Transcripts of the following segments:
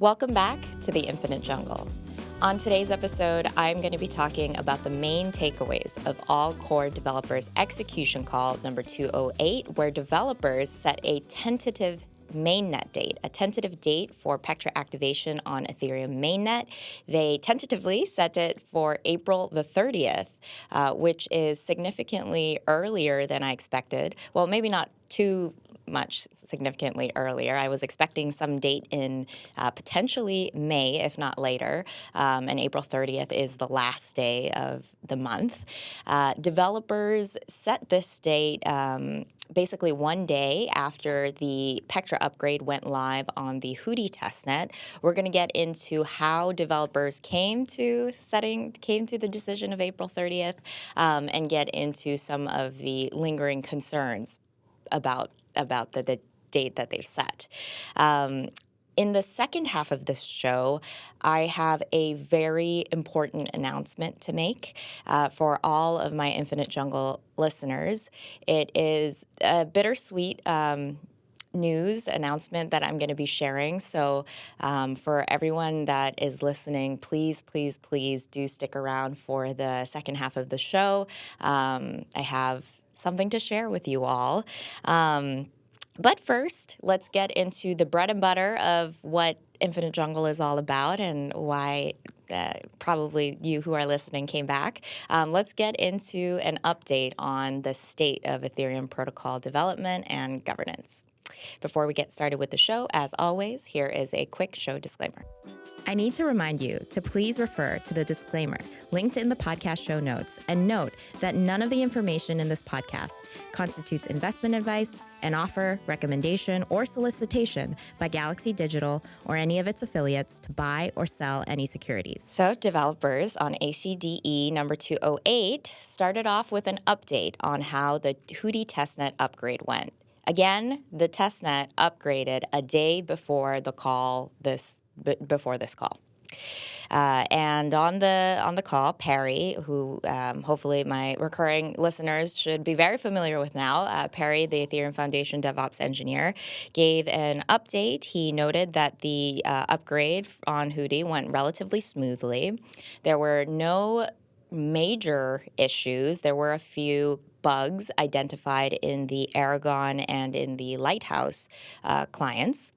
Welcome back to the Infinite Jungle. On today's episode, I'm going to be talking about the main takeaways of all core developers execution call number 208, where developers set a tentative mainnet date, a tentative date for Pectra activation on Ethereum mainnet. They tentatively set it for April the 30th, which is significantly earlier than I expected. Well, maybe not too much significantly earlier. I was expecting some date in potentially May, if not later, and April 30th is the last day of the month. Developers set this date basically one day after the Pectra upgrade went live on the Hoodi testnet. We're going to get into how developers came to the decision of April 30th and get into some of the lingering concerns about the date that they've set. In the second half of this show, I have a very important announcement to make for all of my Infinite Jungle listeners. It is a bittersweet news announcement that I'm going to be sharing. So for everyone that is listening, please do stick around for the second half of the show. I have something to share with you all. But first, let's get into the bread and butter of what Infinite Jungle is all about and why probably you who are listening came back. Let's get into an update on the state of Ethereum protocol development and governance. Before we get started with the show, as always, here is a quick show disclaimer. I need to remind you to please refer to the disclaimer linked in the podcast show notes and note that none of the information in this podcast constitutes investment advice, an offer, recommendation, or solicitation by Galaxy Digital or any of its affiliates to buy or sell any securities. So developers on ACDE number 208 started off with an update on how the Hoodi testnet upgrade went. Again, the testnet upgraded a day before the call before this call. And on the call, Perry, who hopefully my recurring listeners should be very familiar with now, Perry, the Ethereum Foundation DevOps engineer, gave an update. He noted that the upgrade on Hoodi went relatively smoothly. There were no major issues. There were a few bugs identified in the Aragon and in the Lighthouse clients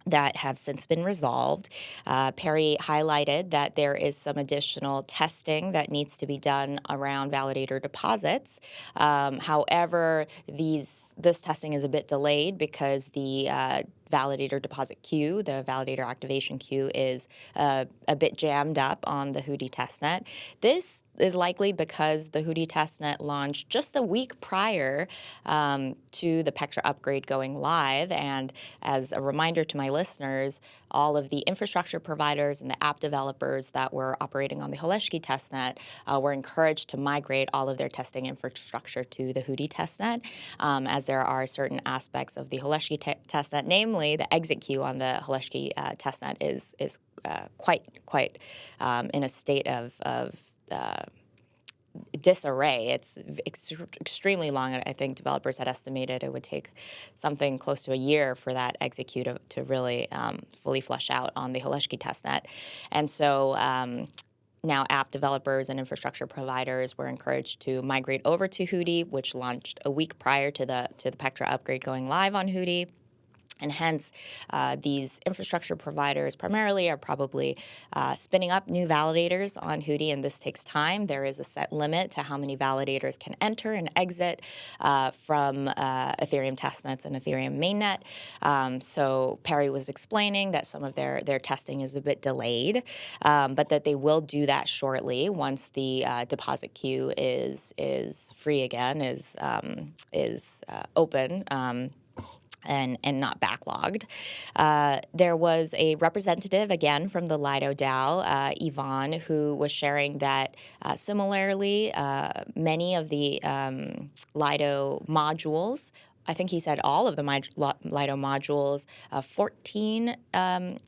that have since been resolved. Perry highlighted that there is some additional testing that needs to be done around validator deposits. However, this testing is a bit delayed because the validator deposit queue, the validator activation queue, is a bit jammed up on the Hoodi testnet. This is likely because the Hoodi testnet launched just a week prior to the Pectra upgrade going live. And as a reminder to my listeners, all of the infrastructure providers and the app developers that were operating on the Holeshki testnet were encouraged to migrate all of their testing infrastructure to the Hoodi testnet, as there are certain aspects of the Holeshki testnet, namely the exit queue on the Holeshki testnet is quite in a state of disarray. It's extremely long. I think developers had estimated it would take something close to a year for that exit queue to really fully flush out on the Holeshki testnet. And so now app developers and infrastructure providers were encouraged to migrate over to Hoodi, which launched a week prior to the Pectra upgrade going live on Hoodi. And hence, these infrastructure providers primarily are probably spinning up new validators on Hoodi, and this takes time. There is a set limit to how many validators can enter and exit from Ethereum testnets and Ethereum mainnet. So Perry was explaining that some of their testing is a bit delayed, but that they will do that shortly once the deposit queue is free again, is open. And not backlogged. There was a representative, again, from the Lido DAO, Yvonne, who was sharing that similarly, many of the Lido modules, I think he said all of the Lido modules, 14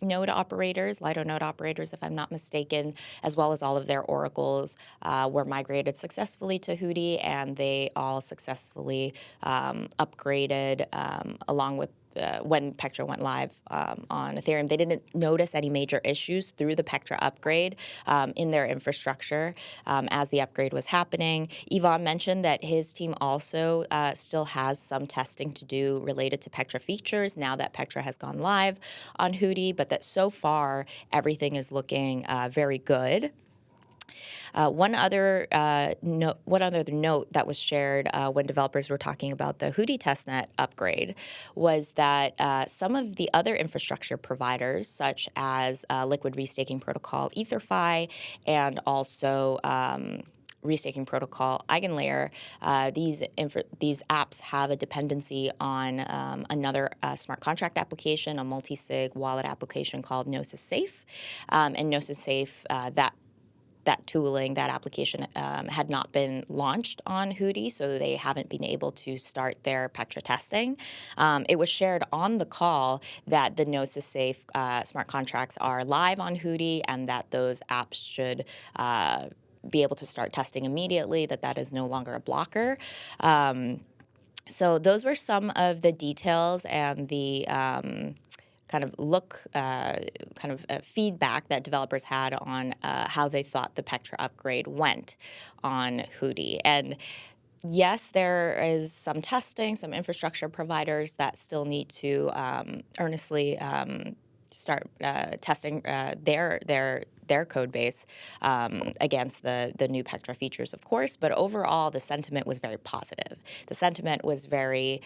node operators, Lido node operators, if I'm not mistaken, as well as all of their oracles were migrated successfully to Hoodi, and they all successfully upgraded along with when Pectra went live on Ethereum, they didn't notice any major issues through the Pectra upgrade in their infrastructure as the upgrade was happening. Yvonne mentioned that his team also still has some testing to do related to Pectra features now that Pectra has gone live on Hoodi, but that so far everything is looking very good. One other note that was shared when developers were talking about the Hoodi testnet upgrade was that some of the other infrastructure providers, such as Liquid Restaking Protocol EtherFi and also restaking protocol EigenLayer, these apps have a dependency on another smart contract application, a multi-sig wallet application called Gnosis Safe, and Gnosis Safe that tooling, that application had not been launched on Hoodi, so they haven't been able to start their Pectra testing. It was shared on the call that the Gnosis Safe smart contracts are live on Hoodi and that those apps should be able to start testing immediately, that is no longer a blocker. So those were some of the details and the feedback that developers had on how they thought the Pectra upgrade went on Hoodi. And yes, there is some testing, some infrastructure providers that still need to earnestly start testing their code base against the new Pectra features, of course. But overall, the sentiment was very positive. The sentiment was very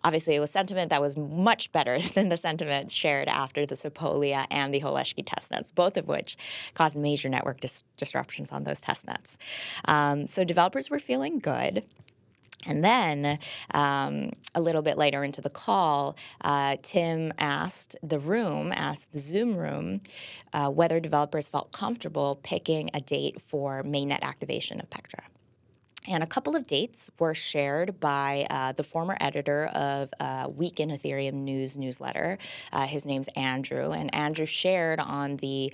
obviously, it was sentiment that was much better than the sentiment shared after the Sepolia and the Holeshki testnets, both of which caused major network disruptions on those testnets. So developers were feeling good. And then a little bit later into the call, Tim asked the Zoom room, whether developers felt comfortable picking a date for mainnet activation of Pectra. And a couple of dates were shared by the former editor of Week in Ethereum News newsletter. His name's Andrew, and Andrew shared on the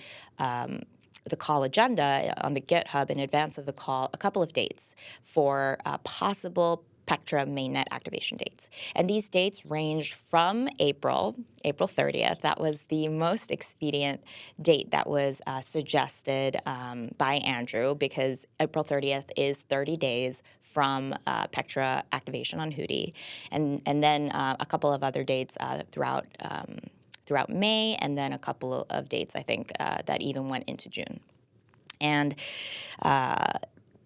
call agenda on the GitHub in advance of the call a couple of dates for possible Pectra mainnet activation dates. And these dates ranged from April 30th. That was the most expedient date that was suggested by Andrew, because April 30th is 30 days from Pectra activation on Hoodi. And then a couple of other dates throughout May, and then a couple of dates, I think, that even went into June. And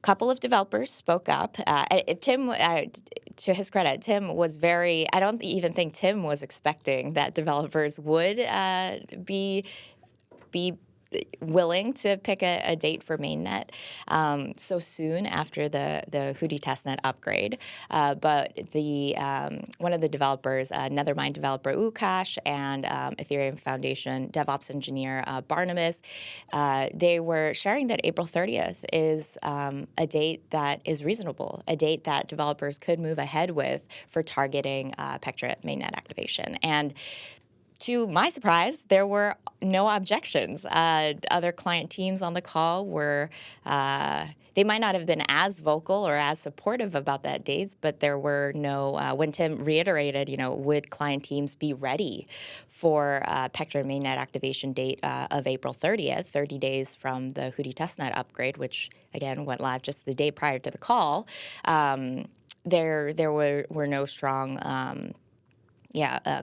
couple of developers spoke up. Tim, to his credit, Tim was very, I don't even think Tim was expecting that developers would be willing to pick a date for mainnet so soon after the Hoodi testnet upgrade. But the one of the developers, Nethermind developer Ukash and Ethereum Foundation DevOps engineer Barnabas, they were sharing that April 30th is a date that is reasonable, a date that developers could move ahead with for targeting Pectra mainnet activation. And to my surprise, there were no objections. Other client teams on the call were, they might not have been as vocal or as supportive about that date, but there were no, when Tim reiterated, would client teams be ready for Pectra mainnet activation date of April 30th, 30 days from the Hoodi testnet upgrade, which again went live just the day prior to the call, there were no strong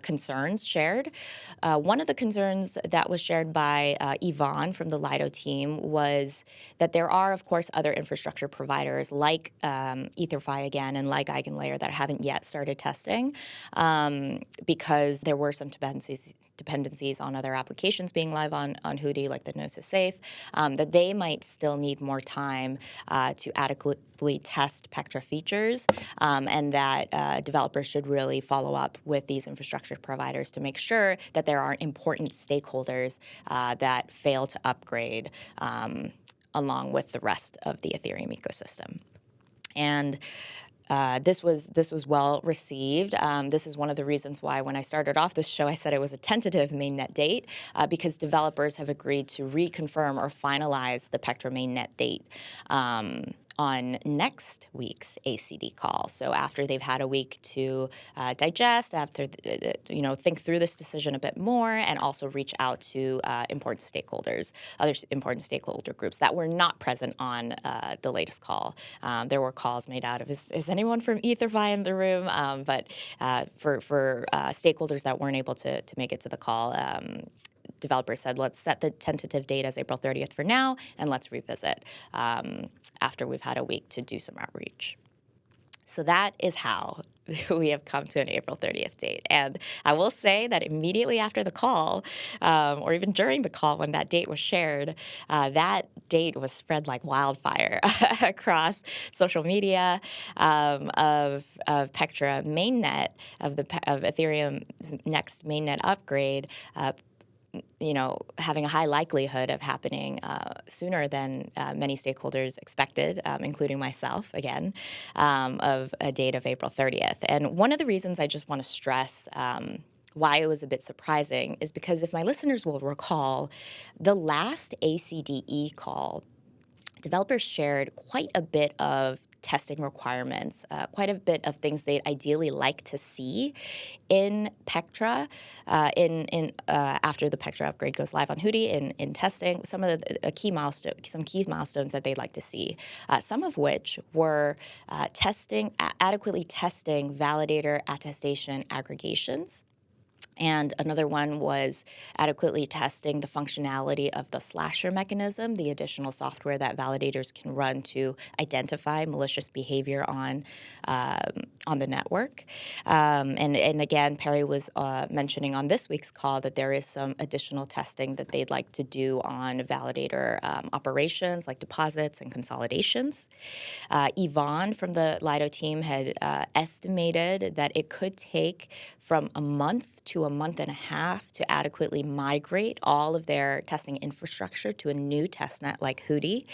concerns shared. One of the concerns that was shared by Yvonne from the Lido team was that there are, of course, other infrastructure providers like EtherFi again and like EigenLayer that haven't yet started testing because there were some dependencies on other applications being live on Hoodi, like the Gnosis Safe, that they might still need more time to adequately test Pectra features, and that developers should really follow up with these infrastructure providers to make sure that there aren't important stakeholders that fail to upgrade along with the rest of the Ethereum ecosystem. And this was well received. This is one of the reasons why when I started off this show, I said it was a tentative mainnet date because developers have agreed to reconfirm or finalize the Pectra mainnet date on next week's ACDE call. So after they've had a week to digest, after think through this decision a bit more, and also reach out to important stakeholders, other important stakeholder groups that were not present on the latest call. There were calls made out of is anyone from EtherFi in the room? But for stakeholders that weren't able to make it to the call. Developers said, let's set the tentative date as April 30th for now, and let's revisit after we've had a week to do some outreach. So that is how we have come to an April 30th date. And I will say that immediately after the call, or even during the call when that date was shared, that date was spread like wildfire across social media of Pectra mainnet, of Ethereum's next mainnet upgrade, having a high likelihood of happening sooner than many stakeholders expected, including myself, again, of a date of April 30th. And one of the reasons I just want to stress why it was a bit surprising is because if my listeners will recall, the last ACDE call, developers shared quite a bit of testing requirements, quite a bit of things they'd ideally like to see in Pectra, after the Pectra upgrade goes live on Hoodi in testing. Some of the key milestones that they'd like to see, some of which were adequately testing validator attestation aggregations. And another one was adequately testing the functionality of the slasher mechanism, the additional software that validators can run to identify malicious behavior on the network. And again, Perry was mentioning on this week's call that there is some additional testing that they'd like to do on validator operations like deposits and consolidations. Yvonne from the Lido team had estimated that it could take from a month to a month and a half to adequately migrate all of their testing infrastructure to a new testnet like Hoodi.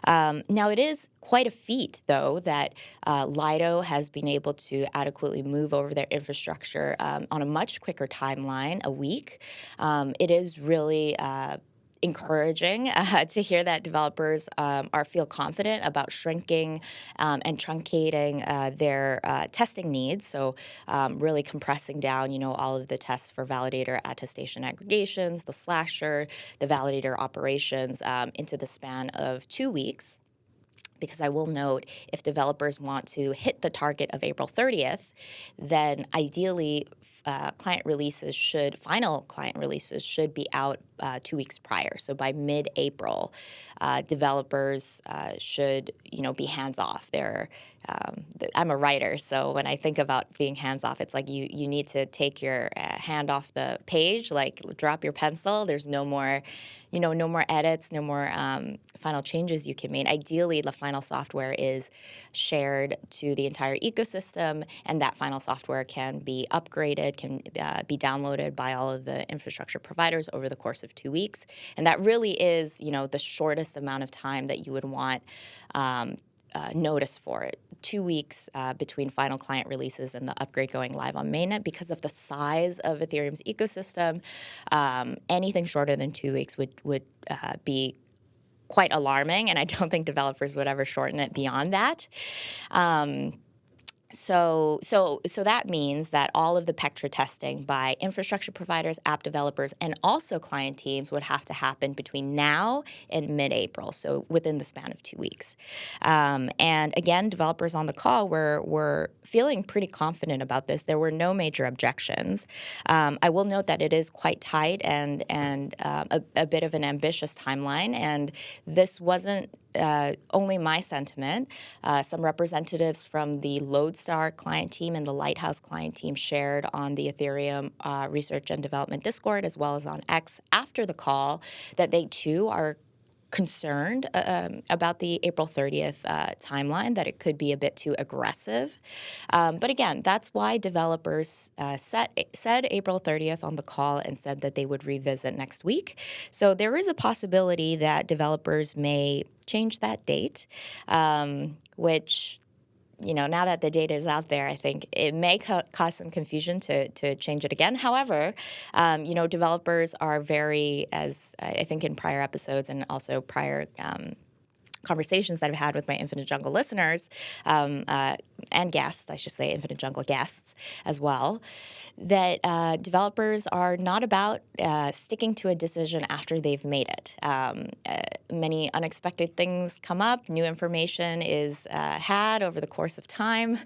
Now, it is quite a feat, though, that Lido has been able to adequately move over their infrastructure on a much quicker timeline, a week. It is really encouraging to hear that developers feel confident about shrinking and truncating their testing needs. So really compressing down, all of the tests for validator attestation aggregations, the slasher, the validator operations into the span of 2 weeks. Because I will note, if developers want to hit the target of April 30th, then ideally final client releases should be out 2 weeks prior. So by mid-April, developers should, be hands-off. I'm a writer, so when I think about being hands-off, it's like you need to take your hand off the page, like drop your pencil. There's no more edits, no more final changes you can make. Ideally, the final software is shared to the entire ecosystem, and that final software can be upgraded, can be downloaded by all of the infrastructure providers over the course of 2 weeks. And that really is, the shortest amount of time that you would want notice for it. 2 weeks between final client releases and the upgrade going live on mainnet. Because of the size of Ethereum's ecosystem, anything shorter than 2 weeks would be quite alarming, and I don't think developers would ever shorten it beyond that. So that means that all of the Pectra testing by infrastructure providers, app developers, and also client teams would have to happen between now and mid-April, so within the span of 2 weeks. And again, developers on the call were feeling pretty confident about this. There were no major objections. I will note that it is quite tight and a bit of an ambitious timeline, and this wasn't only my sentiment. Some representatives from the Lodestar client team and the Lighthouse client team shared on the Ethereum Research and Development Discord, as well as on X after the call, that they too are concerned about the April 30th timeline, that it could be a bit too aggressive. But again, that's why developers said April 30th on the call and said that they would revisit next week. So there is a possibility that developers may change that date, which, now that the data is out there, I think it may cause some confusion to change it again. However, developers are very, as I think in prior episodes and also prior conversations that I've had with my Infinite Jungle listeners and guests, I should say, Infinite Jungle guests as well, that developers are not about sticking to a decision after they've made it. Many unexpected things come up. New information is had over the course of time.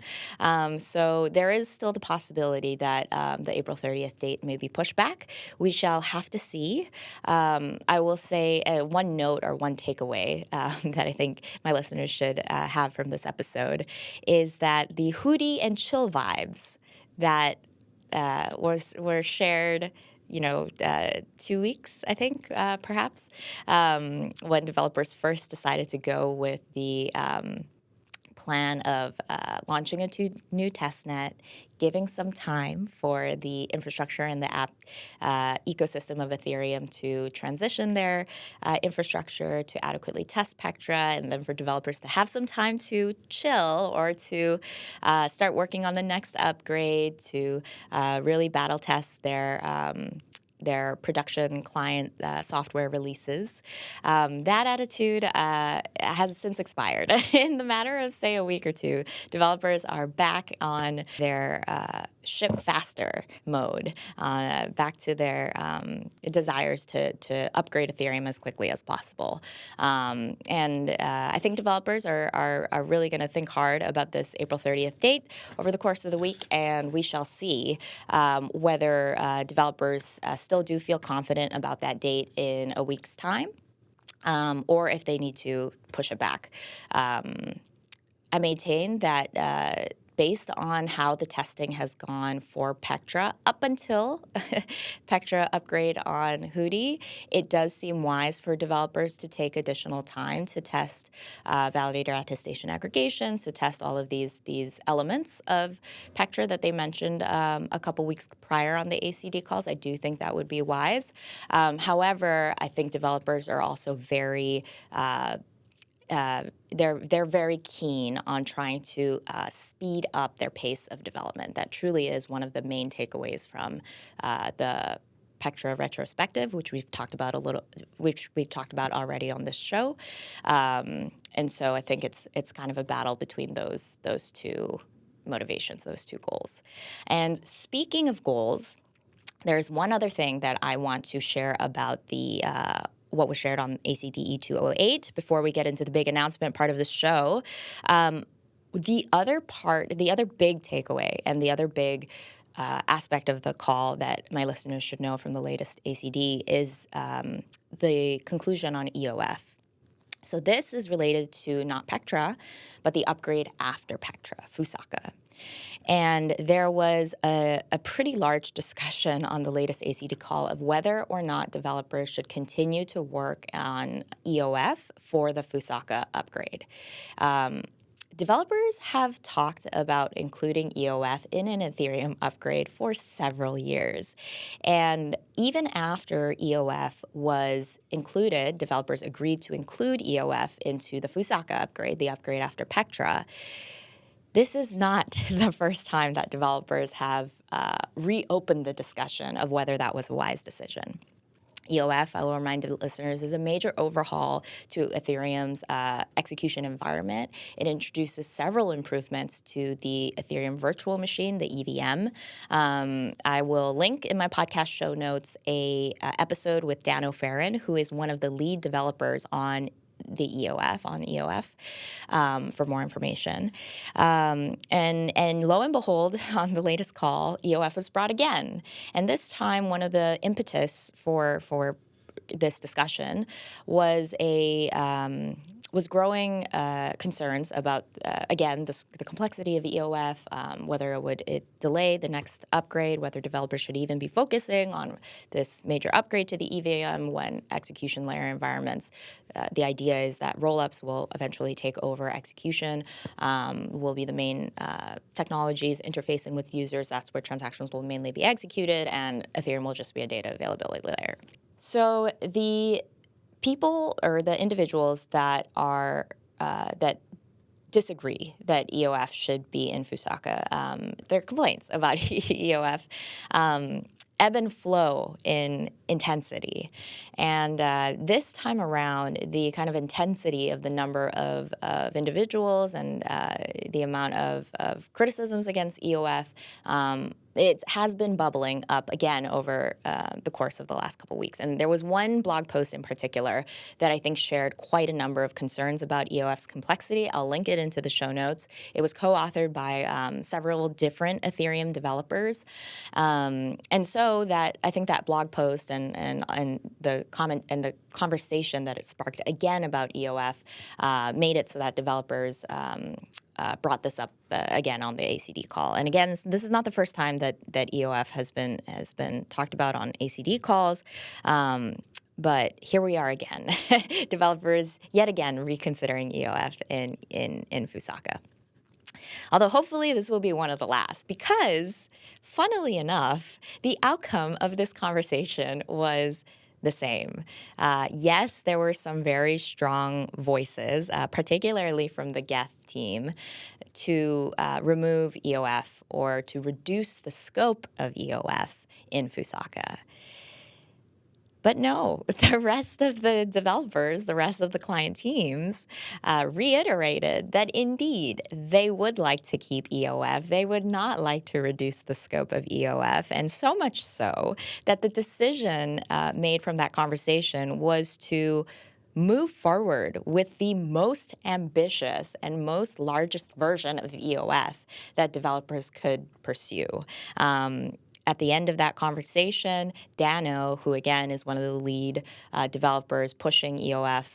So there is still the possibility that the April 30th date may be pushed back. We shall have to see. I will say one note or one takeaway that I think my listeners should have from this episode is that the Hoodi and chill vibes that were shared, 2 weeks, I think, perhaps, when developers first decided to go with the plan of launching a new testnet, giving some time for the infrastructure and the app ecosystem of Ethereum to transition their infrastructure to adequately test Pectra, and then for developers to have some time to chill or to start working on the next upgrade, to really battle test their production client software releases. That attitude has since expired. In the matter of, say, a week or two, developers are back on their ship faster mode, back to their desires to upgrade Ethereum as quickly as possible. And I think developers are really going to think hard about this April 30th date over the course of the week, and we shall see whether developers still do feel confident about that date in a week's time, or if they need to push it back. I maintain that based on how the testing has gone for Pectra up until Pectra upgrade on Hoodi, it does seem wise for developers to take additional time to test validator attestation aggregations, to test all of these elements of Pectra that they mentioned a couple weeks prior on the ACDE calls. I do think that would be wise. However, I think developers are also very they're very keen on trying to speed up their pace of development. That truly is one of the main takeaways from the Pectra retrospective, which we've talked about already on this show. And so I think it's kind of a battle between those two motivations, those two goals. And speaking of goals, there's one other thing that I want to share about the what was shared on ACDE 208 before we get into the big announcement part of the show. The other big takeaway and the other big aspect of the call that my listeners should know from the latest ACD is the conclusion on EOF. So this is related to not Pectra, but the upgrade after Pectra, Fusaka. And there was a pretty large discussion on the latest ACD call of whether or not developers should continue to work on EOF for the Fusaka upgrade. Developers have talked about including EOF in an Ethereum upgrade for several years. And even after EOF was included, developers agreed to include EOF into the Fusaka upgrade, the upgrade after Pectra. This is not the first time that developers have reopened the discussion of whether that was a wise decision. EOF, I will remind the listeners, is a major overhaul to Ethereum's execution environment. It introduces several improvements to the Ethereum virtual machine, the EVM. I will link in my podcast show notes a episode with Dan O'Farron, who is one of the lead developers on the EOF, for more information. And lo and behold, on the latest call, EOF was brought again. And this time, one of the impetus for this discussion was was growing concerns about, again, the complexity of EOF, whether it would delay the next upgrade, whether developers should even be focusing on this major upgrade to the EVM when execution layer environments. The idea is that rollups will eventually take over execution, will be the main technologies interfacing with users. That's where transactions will mainly be executed, and Ethereum will just be a data availability layer. So the people or the individuals that are that disagree that EOF should be in Fusaka, their complaints about EOF ebb and flow in intensity. And this time around, the kind of intensity of the number of individuals and the amount of criticisms against EOF, it has been bubbling up again over the course of the last couple weeks. And there was one blog post in particular that I think shared quite a number of concerns about EOF's complexity. I'll link it into the show notes. It was co-authored by several different Ethereum developers. And so that I think that blog post and the comment and the conversation that it sparked again about EOF made it so that developers brought this up again on the ACDE call. And again, this is not the first time that EOF has been talked about on ACDE calls. But here we are again, developers yet again reconsidering EOF in Fusaka. Although hopefully this will be one of the last, because funnily enough, the outcome of this conversation was the same. Yes, there were some very strong voices, particularly from the Geth team, to remove EOF or to reduce the scope of EOF in Fusaka. But no, the rest of the developers, the rest of the client teams reiterated that indeed they would like to keep EOF. They would not like to reduce the scope of EOF. And so much so that the decision made from that conversation was to move forward with the most ambitious and most largest version of EOF that developers could pursue. At the end of that conversation, Dano, who again is one of the lead developers pushing EOF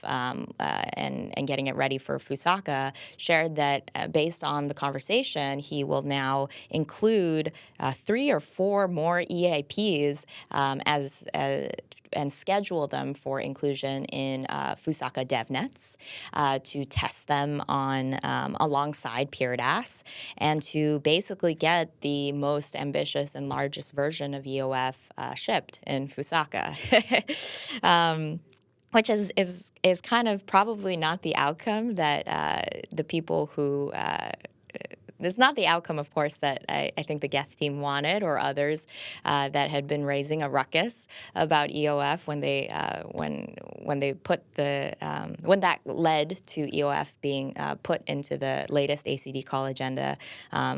and getting it ready for Fusaka, shared that based on the conversation, he will now include 3 or 4 more EIPs and schedule them for inclusion in Fusaka DevNets to test them on alongside PeerDAS and to basically get the most ambitious and largest version of EOF shipped in Fusaka. Which is kind of probably not the outcome that the people who it's not the outcome, of course, that I think the Geth team wanted or others that had been raising a ruckus about EOF when they put when that led to EOF being put into the latest ACDE call agenda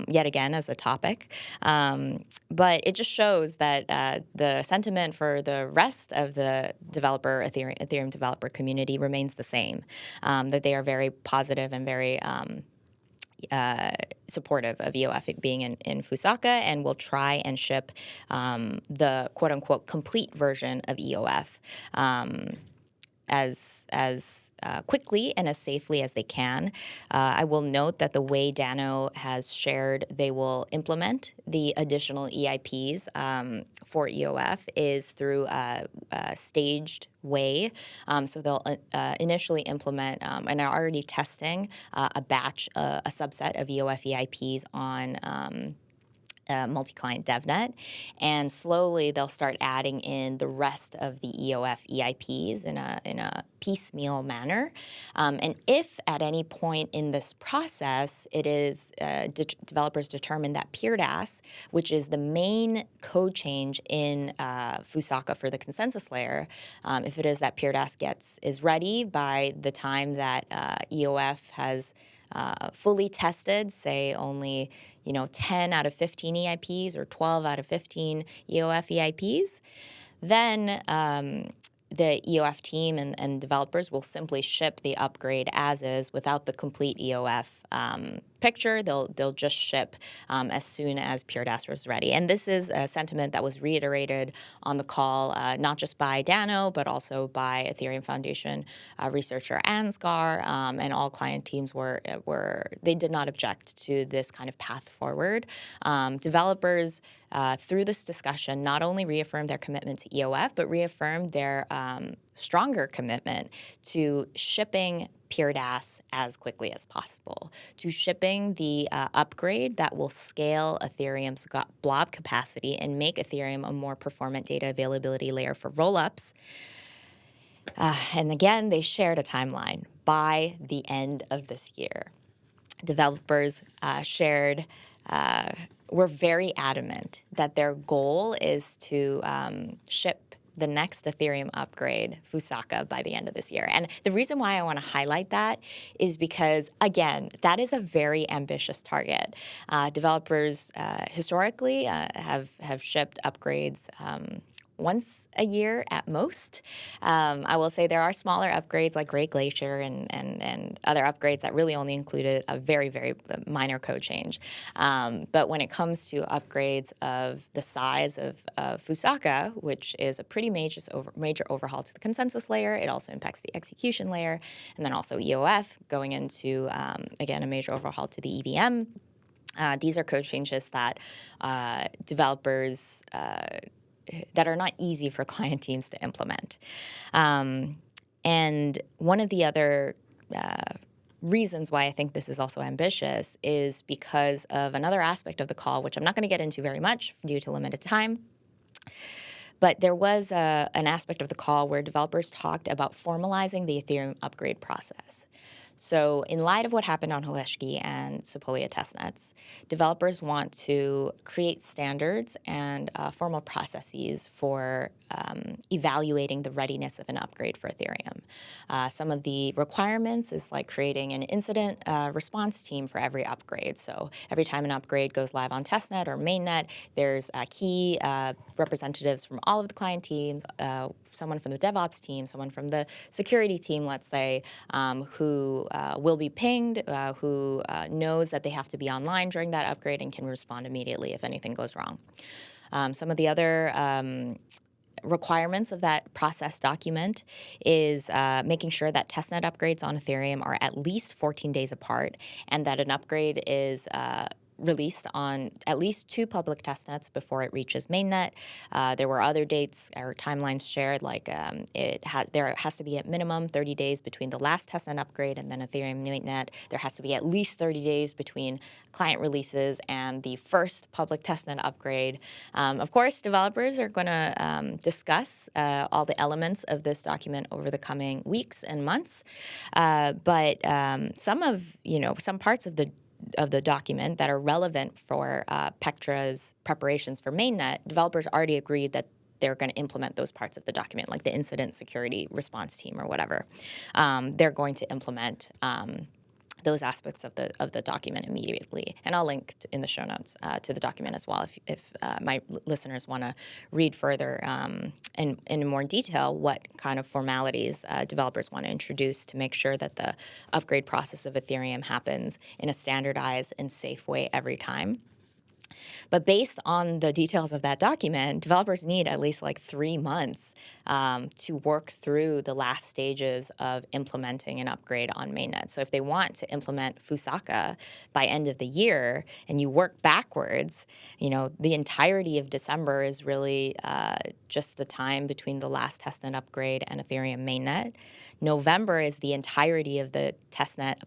yet again as a topic. But it just shows that the sentiment for the rest of the Ethereum developer community remains the same, that they are very positive and very supportive of EOF being in Fusaka and will try and ship the quote-unquote complete version of EOF as quickly and as safely as they can. I will note that the way Dano has shared they will implement the additional EIPs for EOF is through a staged way. So they'll initially implement and are already testing a batch, a subset of EOF EIPs on multi-client DevNet, and slowly they'll start adding in the rest of the EOF EIPs in a piecemeal manner. And if at any point in this process it is developers determine that PeerDAS, which is the main code change in Fusaka for the consensus layer, if it is that PeerDAS is ready by the time that EOF has fully tested, say only 10 out of 15 EIPs or 12 out of 15 EOF EIPs, then the EOF team and developers will simply ship the upgrade as is without the complete EOF picture. They'll just ship as soon as PeerDAS is ready. And this is a sentiment that was reiterated on the call, not just by Dano, but also by Ethereum Foundation researcher Ansgar, and all client teams they did not object to this kind of path forward. Developers through this discussion not only reaffirmed their commitment to EOF, but reaffirmed their stronger commitment to shipping PeerDAS as quickly as possible, to shipping the upgrade that will scale Ethereum's blob capacity and make Ethereum a more performant data availability layer for rollups. And again, they shared a timeline by the end of this year. Developers shared were very adamant that their goal is to ship the next Ethereum upgrade, Fusaka, by the end of this year. And the reason why I want to highlight that is because, again, that is a very ambitious target. Developers historically have shipped upgrades once a year at most. I will say there are smaller upgrades like Great Glacier and other upgrades that really only included a very, very minor code change. But when it comes to upgrades of the size of Fusaka, which is a pretty major overhaul to the consensus layer, it also impacts the execution layer, and then also EOF going into, again, a major overhaul to the EVM. These are code changes that developers that are not easy for client teams to implement. And one of the other reasons why I think this is also ambitious is because of another aspect of the call, which I'm not going to get into very much due to limited time. But there was an aspect of the call where developers talked about formalizing the Ethereum upgrade process. So in light of what happened on Hoodi and Sepolia testnets, developers want to create standards and formal processes for evaluating the readiness of an upgrade for Ethereum. Some of the requirements is like creating an incident response team for every upgrade. So every time an upgrade goes live on testnet or mainnet, there's key representatives from all of the client teams, someone from the DevOps team, someone from the security team, let's say, who will be pinged, who knows that they have to be online during that upgrade and can respond immediately if anything goes wrong. Some of the other requirements of that process document is making sure that testnet upgrades on Ethereum are at least 14 days apart and that an upgrade is released on at least 2 public testnets before it reaches mainnet. There were other dates or timelines shared, like there has to be at minimum 30 days between the last testnet upgrade and then Ethereum mainnet. There has to be at least 30 days between client releases and the first public testnet upgrade. Of course, developers are going to discuss all the elements of this document over the coming weeks and months, but some parts of the document that are relevant for Pectra's preparations for mainnet, developers already agreed that they're going to implement those parts of the document, like the incident security response team or whatever. They're going to implement those aspects of the document immediately. And I'll link in the show notes to the document as well if my listeners want to read further in more detail what kind of formalities developers want to introduce to make sure that the upgrade process of Ethereum happens in a standardized and safe way every time. But based on the details of that document, developers need at least like 3 months to work through the last stages of implementing an upgrade on mainnet. So if they want to implement Fusaka by end of the year and you work backwards, the entirety of December is really just the time between the last testnet upgrade and Ethereum mainnet. November is the entirety of the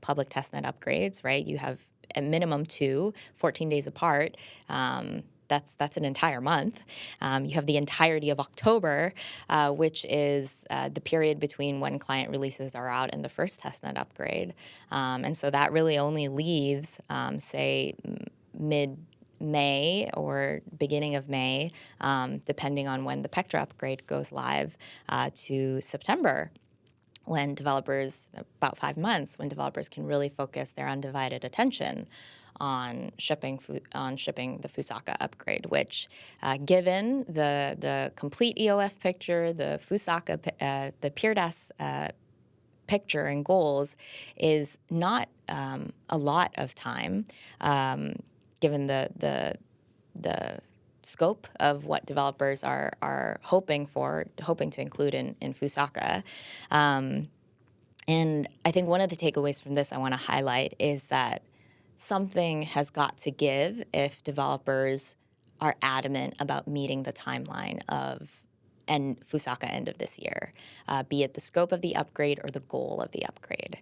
public testnet upgrades, right? You have a minimum 2, 14 days apart. That's an entire month. You have the entirety of October, which is the period between when client releases are out and the first testnet upgrade. And so that really only leaves, say, mid-May or beginning of May, depending on when the Pectra upgrade goes live, to September, when developers, about 5 months, when developers can really focus their undivided attention on shipping the Fusaka upgrade, which, given the complete EOF picture, the Fusaka, the PeerDAS picture and goals, is not a lot of time, given the scope of what developers are hoping to include in Fusaka. And I think one of the takeaways from this I want to highlight is that something has got to give if developers are adamant about meeting the timeline of Fusaka end of this year, be it the scope of the upgrade or the goal of the upgrade.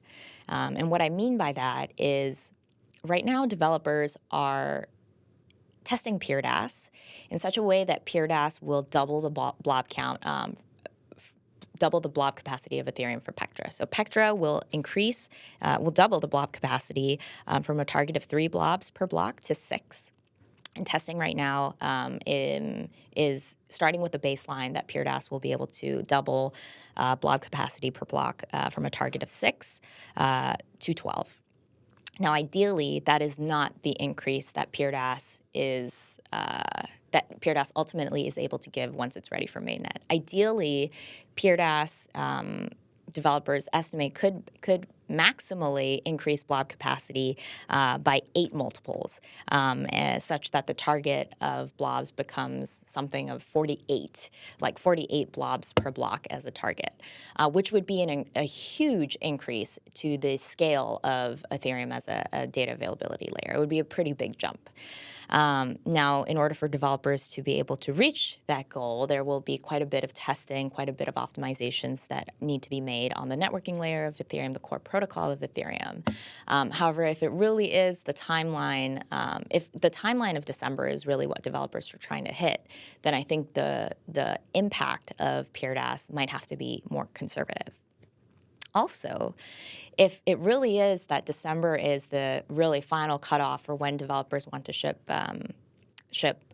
And what I mean by that is right now developers are testing PeerDAS in such a way that PeerDAS will double the blob count, double the blob capacity of Ethereum for Pectra. So Pectra will double the blob capacity from a target of 3 blobs per block to 6. And testing right now is starting with the baseline that PeerDAS will be able to double blob capacity per block from a target of 6 to 12. Now, ideally, that is not the increase that PeerDAS ultimately is able to give once it's ready for mainnet. Ideally, PeerDAS developers estimate could maximally increase blob capacity by 8 multiples, such that the target of blobs becomes something of 48, like 48 blobs per block as a target, which would be a huge increase to the scale of Ethereum as a data availability layer. It would be a pretty big jump. Now, in order for developers to be able to reach that goal, there will be quite a bit of testing, quite a bit of optimizations that need to be made on the networking layer of Ethereum, the core protocol of Ethereum. However, if it really is the timeline, if the timeline of December is really what developers are trying to hit, then I think the impact of PeerDAS might have to be more conservative. Also, if it really is that December is the really final cutoff for when developers want to ship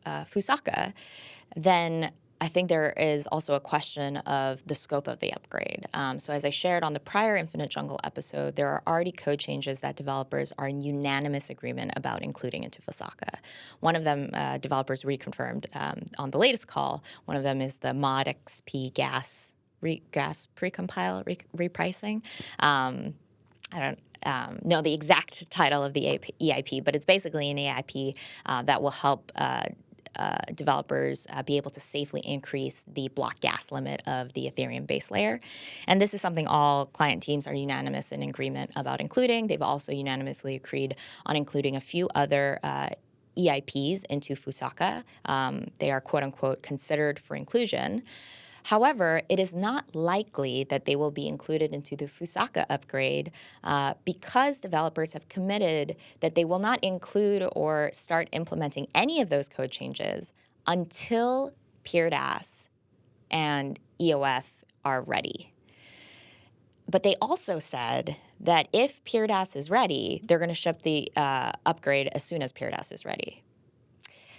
Fusaka, then I think there is also a question of the scope of the upgrade. So as I shared on the prior Infinite Jungle episode, there are already code changes that developers are in unanimous agreement about including into Fusaka. One of them, developers reconfirmed on the latest call. One of them is the mod XP gas precompile repricing. I don't know the exact title of the EIP, but it's basically an EIP that will help developers be able to safely increase the block gas limit of the Ethereum base layer. And this is something all client teams are unanimous in agreement about including. They've also unanimously agreed on including a few other EIPs into Fusaka. They are quote-unquote considered for inclusion. However, it is not likely that they will be included into the Fusaka upgrade because developers have committed that they will not include or start implementing any of those code changes until PeerDAS and EOF are ready. But they also said that if PeerDAS is ready, they're going to ship the upgrade as soon as PeerDAS is ready.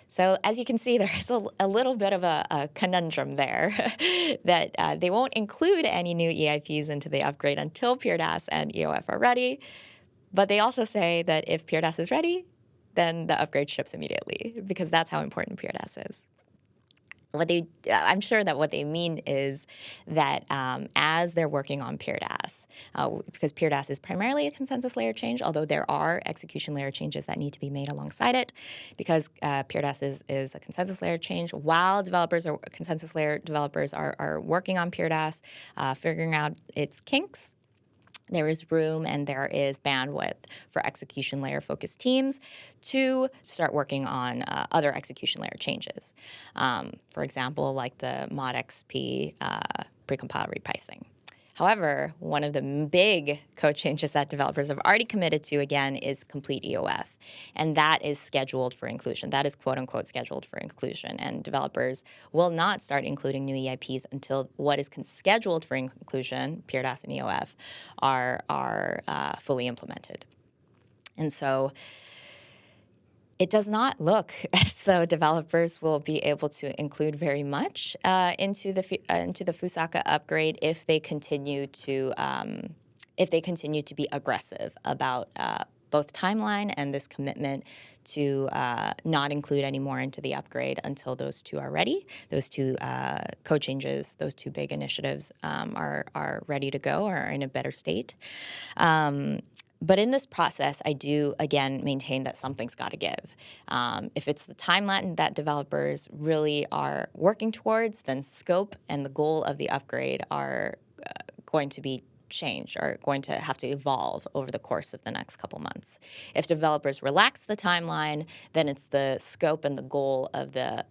So as you can see, there's a little bit of a conundrum there that they won't include any new EIPs into the upgrade until PeerDAS and EOF are ready. But they also say that if PeerDAS is ready, then the upgrade ships immediately because that's how important PeerDAS is. I'm sure that what they mean is that as they're working on PeerDAS, because PeerDAS is primarily a consensus layer change, although there are execution layer changes that need to be made alongside it, because PeerDAS is a consensus layer change. While consensus layer developers are working on PeerDAS, figuring out its kinks, there is room and there is bandwidth for execution layer focused teams to start working on other execution layer changes. For example, like the mod XP precompile repricing. However, one of the big code changes that developers have already committed to, again, is complete EOF. And that is scheduled for inclusion. That is quote-unquote scheduled for inclusion. And developers will not start including new EIPs until what is scheduled for inclusion, PeerDAS and EOF, are fully implemented. And so it does not look as though developers will be able to include very much into the Fusaka upgrade if they continue to be aggressive about both timeline and this commitment to not include any more into the upgrade until those two are ready. Those two code changes, those two big initiatives are ready to go or are in a better state. But in this process, I do, again, maintain that something's got to give. If it's the timeline that developers really are working towards, then scope and the goal of the upgrade are going to be changed, are going to have to evolve over the course of the next couple months. If developers relax the timeline, then it's the scope and the goal of the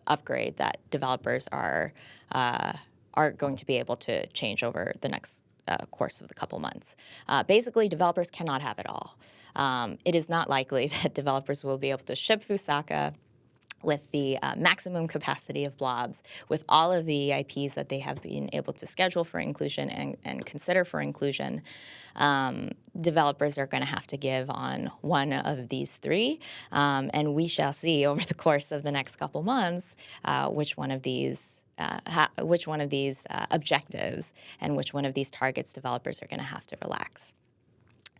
upgrade that developers are going to be able to change over the next course of the couple months. Basically, developers cannot have it all. It is not likely that developers will be able to ship Fusaka with the maximum capacity of blobs, with all of the EIPs that they have been able to schedule for inclusion and consider for inclusion, developers are going to have to give on one of these three. And we shall see over the course of the next couple months which one of these objectives and which one of these targets developers are going to have to relax.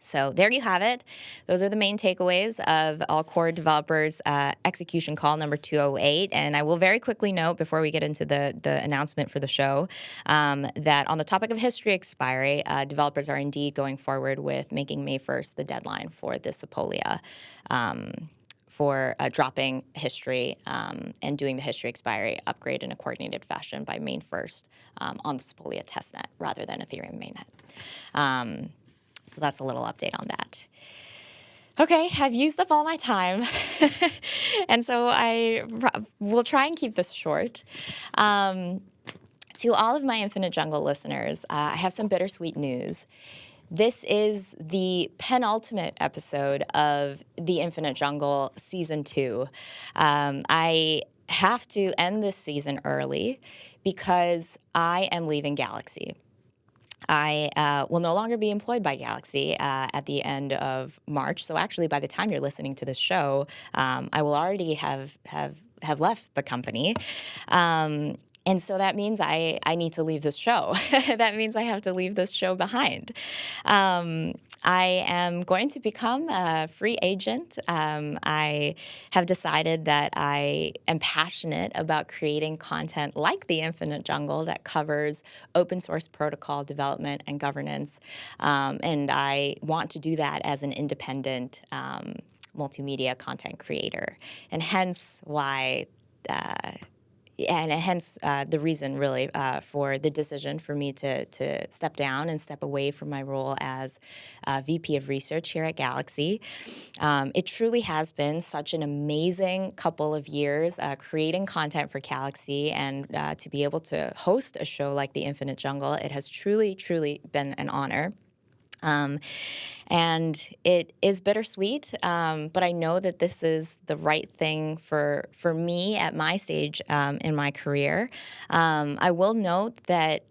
So there you have it. Those are the main takeaways of All Core Developers Execution Call number 208. And I will very quickly note before we get into the announcement for the show that on the topic of history expiry, developers are indeed going forward with making May 1st the deadline for this Sepolia for dropping history and doing the history expiry upgrade in a coordinated fashion by May 1st on the Sepolia testnet rather than Ethereum mainnet. So that's a little update on that. Okay, I've used up all my time, and so I will try and keep this short. To all of my Infinite Jungle listeners, I have some bittersweet news. This is the penultimate episode of the Infinite Jungle Season 2. I have to end this season early because I am leaving Galaxy. I will no longer be employed by Galaxy at the end of March. So actually, by the time you're listening to this show, I will already have left the company. And so that means I need to leave this show. That means I have to leave this show behind. I am going to become a free agent. I have decided that I am passionate about creating content like the Infinite Jungle that covers open source protocol development and governance. And I want to do that as an independent multimedia content creator. And hence why the reason really for the decision for me to step down and step away from my role as VP of Research here at Galaxy. It truly has been such an amazing couple of years creating content for Galaxy, and to be able to host a show like the Infinite Jungle, it has truly, truly been an honor. And it is bittersweet, but I know that this is the right thing for me at my stage in my career. I will note that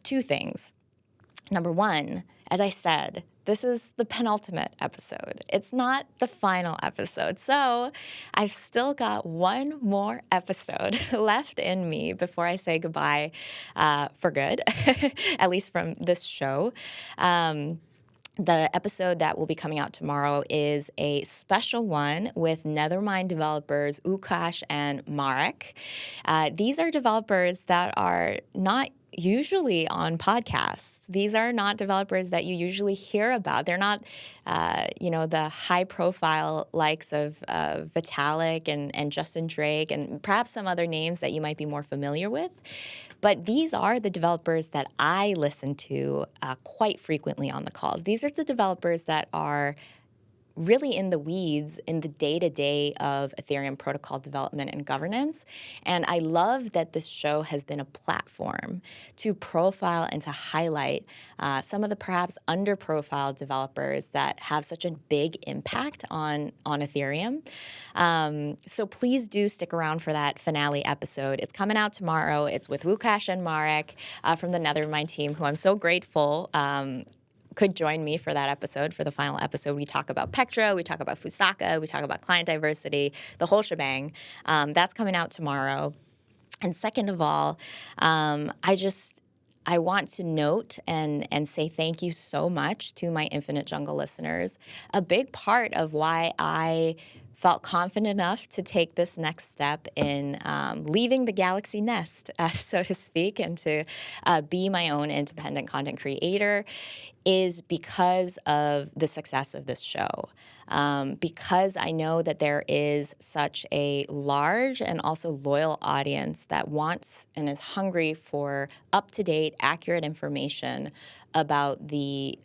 two things. Number one, as I said, this is the penultimate episode. It's not the final episode. So I've still got one more episode left in me before I say goodbye for good, at least from this show. The episode that will be coming out tomorrow is a special one with Nethermind developers Ukash and Marek. These are developers that are not usually on podcasts. These are not developers that you usually hear about. They're not, the high-profile likes of Vitalik and Justin Drake and perhaps some other names that you might be more familiar with. But these are the developers that I listen to quite frequently on the calls. These are the developers that are really in the weeds in the day-to-day of Ethereum protocol development and governance. And I love that this show has been a platform to profile and to highlight some of the perhaps under-profiled developers that have such a big impact on Ethereum. So please do stick around for that finale episode. It's coming out tomorrow. It's with Wukash and Marek from the Nethermind team, who I'm so grateful could join me for that episode, for the final episode. We talk about Pectra, we talk about Fusaka, we talk about client diversity, the whole shebang. That's coming out tomorrow. And second of all, I want to note and say thank you so much to my Infinite Jungle listeners. A big part of why I felt confident enough to take this next step in leaving the Galaxy nest, so to speak, and to be my own independent content creator is because of the success of this show. Because I know that there is such a large and also loyal audience that wants and is hungry for up-to-date, accurate information about the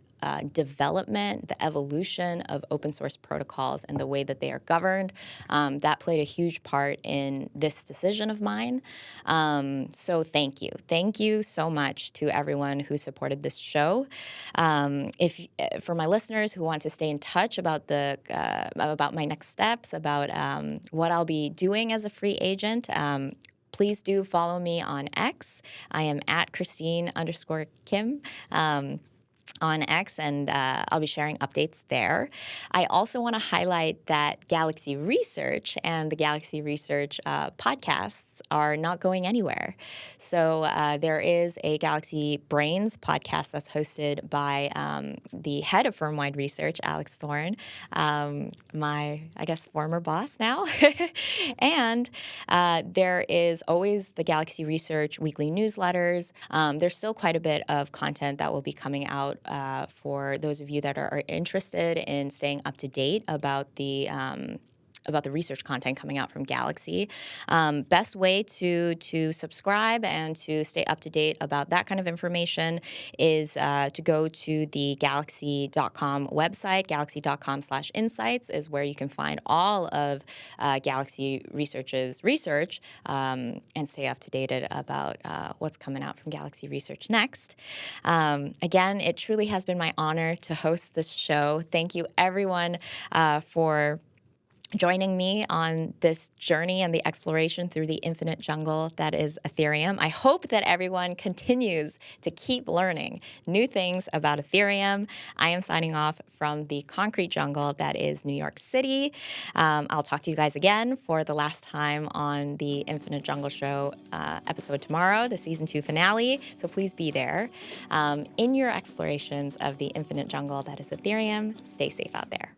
development, the evolution of open source protocols and the way that they are governed. That played a huge part in this decision of mine. So thank you. Thank you so much to everyone who supported this show. If for my listeners who want to stay in touch about about my next steps, about what I'll be doing as a free agent, please do follow me on X. I am at Christine_Kim. On X, and I'll be sharing updates there. I also want to highlight that Galaxy Research and the Galaxy Research podcasts are not going anywhere. So there is a Galaxy Brains podcast that's hosted by the head of firm-wide research, Alex Thorne, my, I guess, former boss now. And there is always the Galaxy Research weekly newsletters. There's still quite a bit of content that will be coming out for those of you that are interested in staying up to date about the research content coming out from Galaxy. Best way to subscribe and to stay up to date about that kind of information is to go to the galaxy.com website. Galaxy.com/insights is where you can find all of Galaxy Research's research and stay up to date about what's coming out from Galaxy Research next. Again, it truly has been my honor to host this show. Thank you, everyone, for joining me on this journey and the exploration through the infinite jungle that is Ethereum. I hope that everyone continues to keep learning new things about Ethereum. I am signing off from the concrete jungle that is New York City. I'll talk to you guys again for the last time on the Infinite Jungle Show episode tomorrow, the season 2 finale. So please be there. In your explorations of the infinite jungle that is Ethereum, stay safe out there.